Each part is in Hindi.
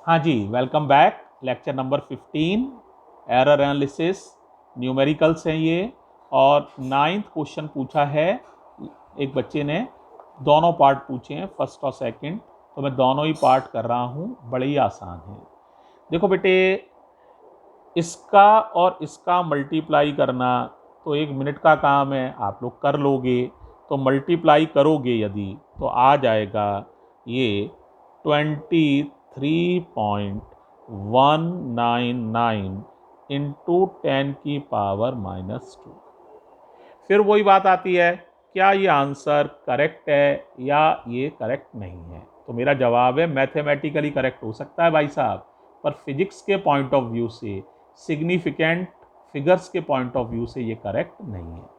हाँ जी, welcome back. Lecture number 15 error analysis numericals हैं ये। और 9th क्वेश्चन पूछा है एक बच्चे ने, दोनों पार्ट पूछे हैं, फर्स्ट और सेकंड, तो मैं दोनों ही पार्ट कर रहा हूँ, बड़े ही आसान है। देखो बेटे, इसका और इसका मल्टीप्लाई करना तो 1 मिनट का काम है, आप लोग कर लोगे। तो मल्टीप्लाई करोगे यदि तो आ जाएगा ये 23.199 इंटू 10⁻⁻²। फिर वही बात आती है, क्या ये आंसर करेक्ट है या ये करेक्ट नहीं है। तो मेरा जवाब है मैथमेटिकली करेक्ट हो सकता है भाई साहब, पर फिजिक्स के पॉइंट ऑफ व्यू से, सिग्निफिकेंट फिगर्स के पॉइंट ऑफ व्यू से ये करेक्ट नहीं है।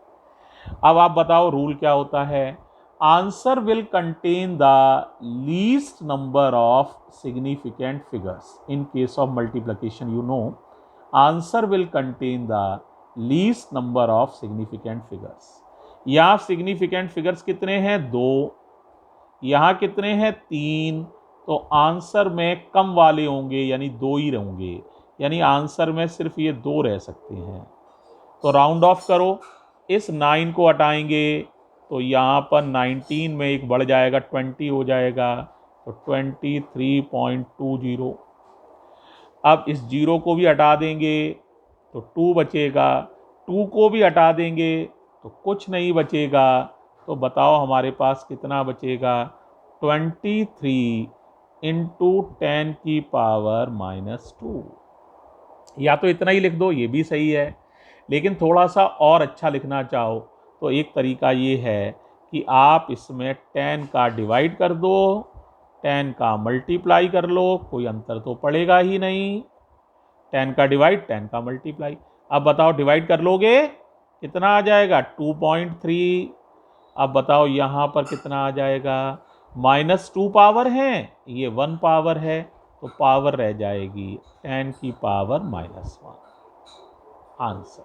अब आप बताओ रूल क्या होता है। Answer will contain the least number of significant figures in case of multiplication. You know, answer will contain the least number of significant figures. यहां सिग्निफिकेंट फिगर्स कितने हैं? 2। यहां कितने हैं? 3। तो आंसर में कम वाले होंगे, यानी 2 ही होंगे, यानी आंसर में सिर्फ ये 2 रह सकते हैं। तो राउंड ऑफ करो, इस 9 को हटाएंगे तो यहाँ पर 19 में एक बढ़ जाएगा, 20 हो जाएगा, तो 23.20। अब इस 0 को भी हटा देंगे तो 2 बचेगा, 2 को भी हटा देंगे तो कुछ नहीं बचेगा। तो बताओ हमारे पास कितना बचेगा? 23 इंटू 10⁻⁻²। या तो इतना ही लिख दो, ये भी सही है, लेकिन थोड़ा सा और अच्छा लिखना चाहो तो एक तरीका ये है कि आप इसमें 10 का डिवाइड कर दो, 10 का मल्टीप्लाई कर लो, कोई अंतर तो पड़ेगा ही नहीं। 10 का डिवाइड, 10 का मल्टीप्लाई। अब बताओ डिवाइड कर लोगे कितना आ जाएगा? 2.3। अब बताओ यहाँ पर कितना आ जाएगा? -2 पावर है, ये 1 पावर है, तो पावर रह जाएगी 10⁻⁻1। आंसर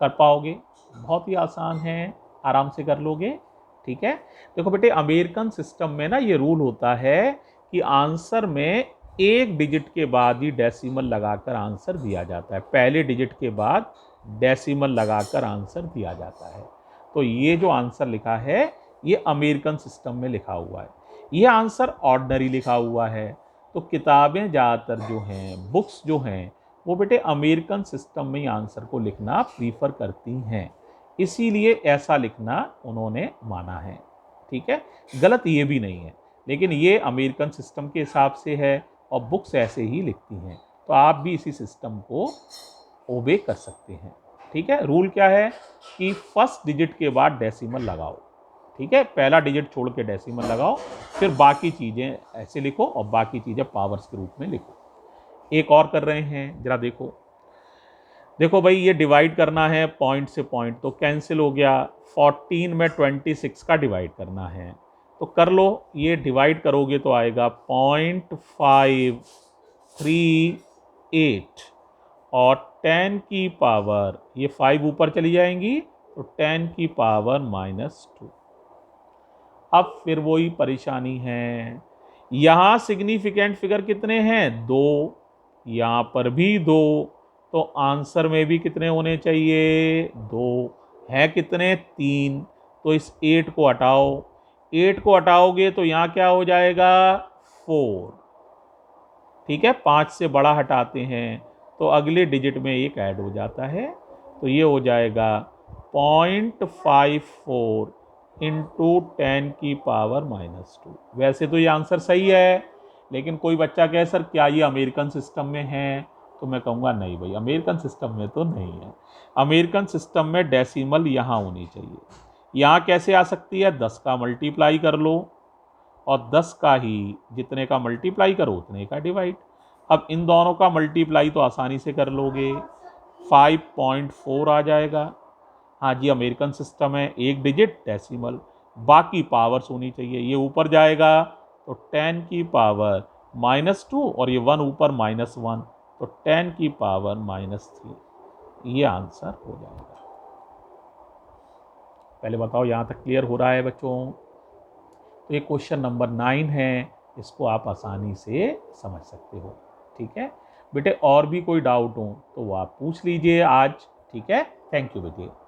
कर पाओगे? बहुत ही आसान है, आराम से कर लोगे। ठीक है। देखो बेटे, अमेरिकन सिस्टम में ना ये रूल होता है कि आंसर में एक डिजिट के बाद ही डेसिमल लगाकर आंसर दिया जाता है। पहले डिजिट के बाद डेसिमल लगाकर आंसर दिया जाता है। तो ये जो आंसर लिखा है, ये अमेरिकन सिस्टम में लिखा हुआ है। ये आंसर ऑर्डिनरी लिखा हुआ है। तो किताबें ज़्यादातर जो हैं, बुक्स जो हैं, वो बेटे अमेरिकन सिस्टम में ही आंसर को लिखना प्रीफर करती हैं, इसीलिए ऐसा लिखना उन्होंने माना है। ठीक है, गलत ये भी नहीं है, लेकिन ये अमेरिकन सिस्टम के हिसाब से है और बुक्स ऐसे ही लिखती हैं। तो आप भी इसी सिस्टम को ओबे कर सकते हैं। ठीक है, रूल क्या है कि फर्स्ट डिजिट के बाद डेसिमल लगाओ। ठीक है, पहला डिजिट छोड़ के डेसिमल लगाओ, फिर बाकी चीज़ें ऐसे लिखो और बाकी चीज़ें पावर्स के रूप में लिखो। एक और कर रहे हैं, जरा देखो। देखो भाई, ये डिवाइड करना है पॉइंट से पॉइंट, तो कैंसिल हो गया। 14 में 26 का डिवाइड करना है, तो कर लो। ये डिवाइड करोगे तो आएगा 0.538, और 10 की पावर, ये 5 ऊपर चली जाएंगी तो 10⁻⁻2। अब फिर वही परेशानी है, यहाँ सिग्निफिकेंट फिगर कितने हैं? 2। यहाँ पर भी 2, तो आंसर में भी कितने होने चाहिए? 2 है, कितने? 3। तो इस 8 को हटाओ, 8 को हटाओगे तो यहाँ क्या हो जाएगा? 4। ठीक है, 5 से बड़ा हटाते हैं तो अगले डिजिट में 1 ऐड हो जाता है, तो ये हो जाएगा 0.54 इंटू 10⁻⁻²। वैसे तो ये आंसर सही है, लेकिन कोई बच्चा कहे सर क्या ये अमेरिकन सिस्टम में है, तो मैं कहूँगा नहीं भाई, अमेरिकन सिस्टम में तो नहीं है। अमेरिकन सिस्टम में डेसिमल यहाँ होनी चाहिए। यहाँ कैसे आ सकती है? 10 का मल्टीप्लाई कर लो, और 10 का ही जितने का मल्टीप्लाई करो उतने का डिवाइड। अब इन दोनों का मल्टीप्लाई तो आसानी से कर लोगे, 5.4 आ जाएगा। हाँ जी, अमेरिकन सिस्टम है, एक डिजिट डेसिमल, बाकी पावर्स होनी चाहिए। ये ऊपर जाएगा तो 10⁻⁻2, और ये 1 ऊपर -1, तो 10⁻⁻3। ये आंसर हो जाएगा। पहले बताओ यहाँ तक क्लियर हो रहा है बच्चों? तो ये क्वेश्चन नंबर 9 है, इसको आप आसानी से समझ सकते हो। ठीक है बेटे, और भी कोई डाउट हो तो वो आप पूछ लीजिए आज। ठीक है, थैंक यू बेटे।